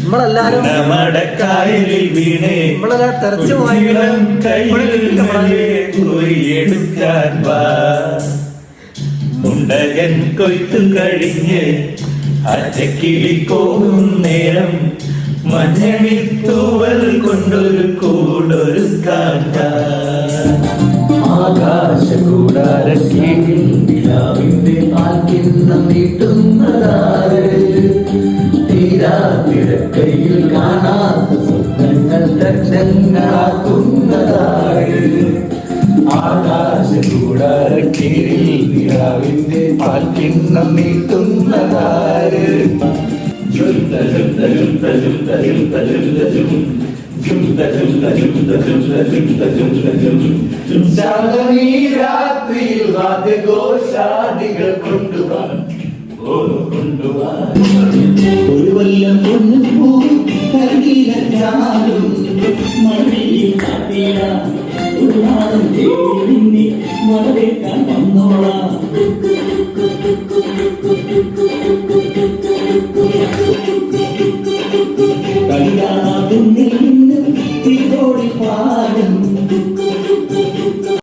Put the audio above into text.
നമ്മളെല്ലാരും മടക്കായലിൽ വീണേ നമ്മളെല്ലാം തെരച്ചു എടുക്കാൻ മുണ്ടകൻ കൊയ്ത്തു കഴിഞ്ഞ് അച്ചക്കിളി പോകും നേരം മഞ്ഞണിത്തൂവൽ കൊണ്ടൊരു കൂടൊരുക്കാൻ ആകാശകൂടാരക്കീഴിൽ നിലാവിന്റെ പാൽക്കിണ്ണം നീട്ടുന്നതാര് തീരാതിരക്കയിൽ കാണാത്ത സ്വപ്നങ്ങൾ ലക്ഷങ്ങളാക്കുന്നതാര് ആകാശകൂടാരക്കീഴിൽ നിലാവിന്റെ പാൽക്കിണ്ണം നീട്ടുന്നതാര് രാത്രിയിൽ വാദ്യഘോഷാദികൾ കൊണ്ടുവാൻ ഒരു വല്ലം പൊന്നു കരുതിയിലും മഴയിൽ കാട്ടിയ ഒരു നാളും തേടി മഴവേക്കാൻ വന്നോളാം കളിയാതുന്നില്ല